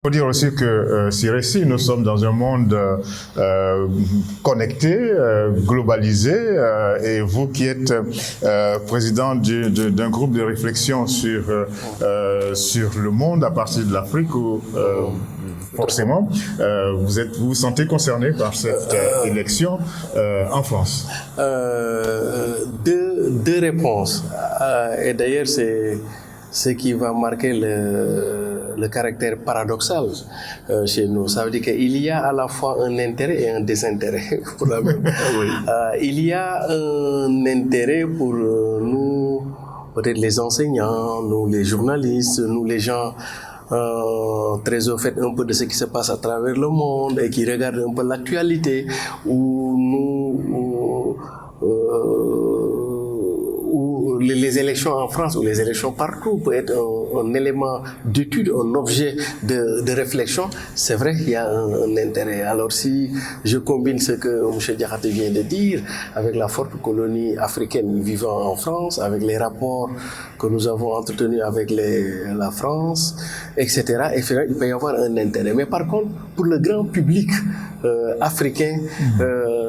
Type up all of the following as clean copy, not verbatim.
Il faut dire aussi que si nous sommes dans un monde connecté, globalisé, et vous qui êtes président d'un groupe de réflexion sur le monde à partir de l'Afrique, forcément, vous vous sentez concerné par cette élection en France. Deux réponses. Et d'ailleurs, c'est ce qui va marquer le caractère paradoxal chez nous. Ça veut dire qu'il y a à la fois un intérêt et un désintérêt pour la même. Il y a un intérêt pour nous, peut-être les enseignants, nous les journalistes, nous les gens très au fait un peu de ce qui se passe à travers le monde et qui regardent un peu l'actualité, où les élections en France ou les élections partout peuvent être un élément d'étude, un objet de réflexion. C'est vrai qu'il y a un intérêt. Alors si je combine ce que M. Diakhaté vient de dire avec la forte colonie africaine vivant en France, avec les rapports que nous avons entretenus avec la France, etc., il peut y avoir un intérêt. Mais par contre, pour le grand public africain,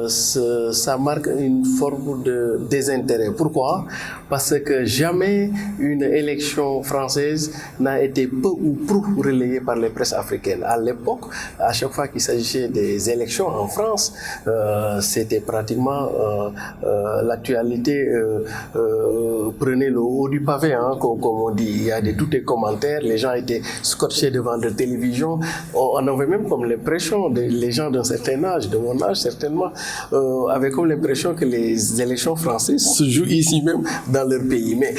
ça marque une forme de désintérêt. Pourquoi? Parce que jamais une élection française n'a été peu ou prou relayée par les presses africaines. À l'époque, à chaque fois qu'il s'agissait des élections en France, c'était pratiquement l'actualité prenait le haut du pavé, hein, comme on dit. Il y a tous les commentaires, les gens étaient scotchés devant la télévision. On avait même comme l'impression, les gens d'un certain âge, de mon âge certainement, avaient comme l'impression que les élections françaises se jouent ici même dans leur pays. Mais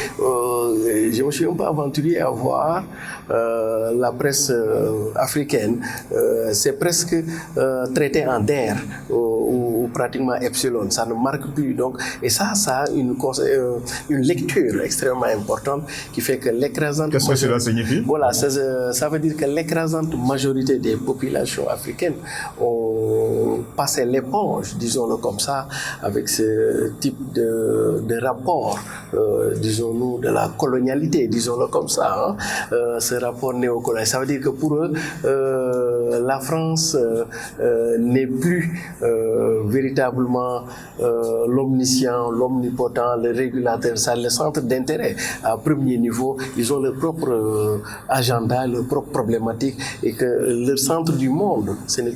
je me suis un peu aventuré à voir la presse africaine. C'est presque traité en der ou pratiquement epsilon. Ça ne marque plus. Donc, et ça a une lecture extrêmement importante qui fait que l'écrasante... Qu'est-ce que cela signifie? Voilà, ça veut dire que l'écrasante majorité des populations africaines ont passé l'éponge, disons-le comme ça, avec ce type de rapport, disons-nous, de la colonialité, disons-le comme ça, hein, ce rapport néocolonial. Ça veut dire que pour eux, la France n'est plus véritablement l'omniscient, l'omnipotent, le régulateur, ça le centre d'intérêt. À premier niveau, ils ont leur propre agenda, leur propre problématique, et que le centre du monde, ce n'est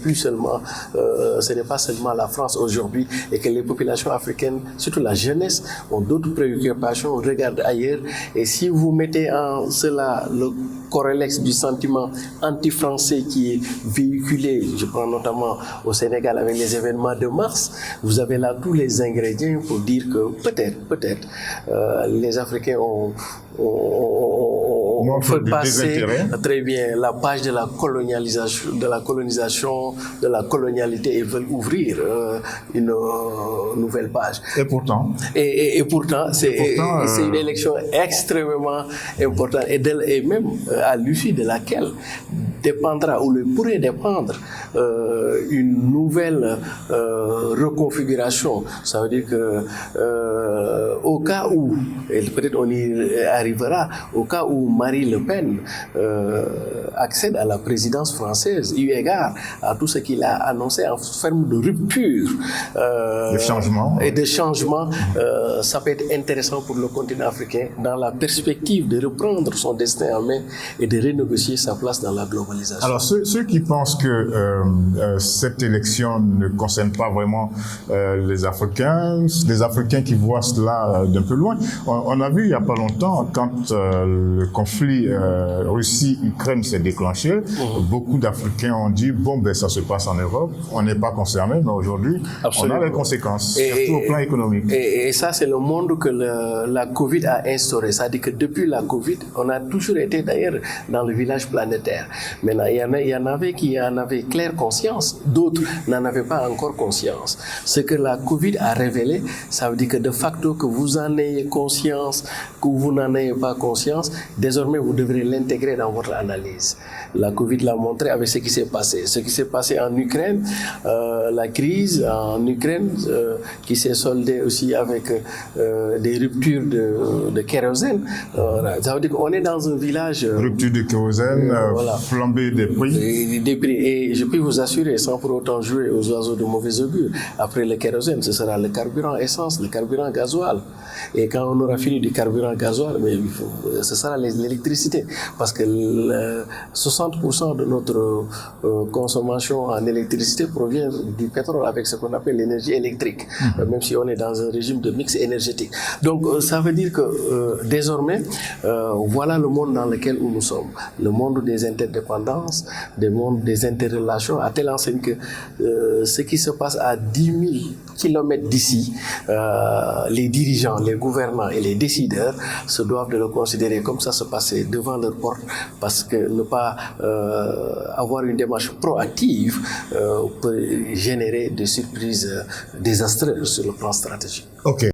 pas seulement la France aujourd'hui, et que les populations africaines, surtout la jeunesse, ont d'autres préoccupations, regardent ailleurs. Et si vous mettez en cela le corrélex du sentiment anti-français qui est véhiculé, je prends notamment au Sénégal avec les événements de mars, vous avez là tous les ingrédients pour dire que peut-être les Africains ont fait passer très bien la page de la colonisation, de la colonialité, et veulent ouvrir une nouvelle page. Et pourtant c'est une élection extrêmement importante, et même à l'issue de laquelle dépendra ou pourrait dépendre une nouvelle reconfiguration. Ça veut dire que au cas où, et peut-être on y arrivera, au cas où Marine Le Pen accède à la présidence française, eu égard à tout ce qu'il a annoncé en termes de rupture et de changement, ça peut être intéressant pour le continent africain dans la perspective de reprendre son destin en main et de renégocier sa place dans la globalisation. Alors ceux qui pensent que cette élection ne concerne pas vraiment les Africains qui voient cela d'un peu loin, on a vu il n'y a pas longtemps, quand le conflit Russie-Ukraine s'est déclenché, beaucoup d'Africains ont dit ça se passe en Europe, on n'est pas concerné, mais aujourd'hui on a les conséquences, surtout au plan économique. Et ça, c'est le monde que la Covid a instauré. C'est-à-dire que depuis la Covid, on a toujours été d'ailleurs dans le village planétaire. Maintenant, il y en avait qui en avaient claire conscience, d'autres n'en avaient pas encore conscience. Ce que la Covid a révélé, ça veut dire que de facto, que vous en ayez conscience, que vous n'en ayez pas conscience, désormais vous devrez l'intégrer dans votre analyse. La Covid l'a montré avec ce qui s'est passé. Ce qui s'est passé en Ukraine, la crise en Ukraine qui s'est soldée aussi avec des ruptures de kérosène. Ça veut dire qu'on est dans un village... Rupture de kérosène, voilà. flambée flambée des prix. Des prix. Et je peux vous assurer, sans pour autant jouer aux oiseaux de mauvais augure, après le kérosène, ce sera le carburant essence, le carburant gasoil. Et quand on aura fini du carburant gasoil, ce sera l'électricité. Parce que 60% de notre consommation en électricité provient du pétrole avec ce qu'on appelle l'énergie électrique, même si on est dans un régime de mix énergétique. Donc ça veut dire que désormais, voilà le monde dans lequel nous sommes. Le monde des interdépendances, le monde des interrelations, à telle enseigne que ce qui se passe à 10 000 kilomètres d'ici, les dirigeants, les gouvernants et les décideurs se doivent de le considérer comme ça se passait devant leur porte, parce que ne pas avoir une démarche proactive peut générer des surprises désastreuses sur le plan stratégique. Ok.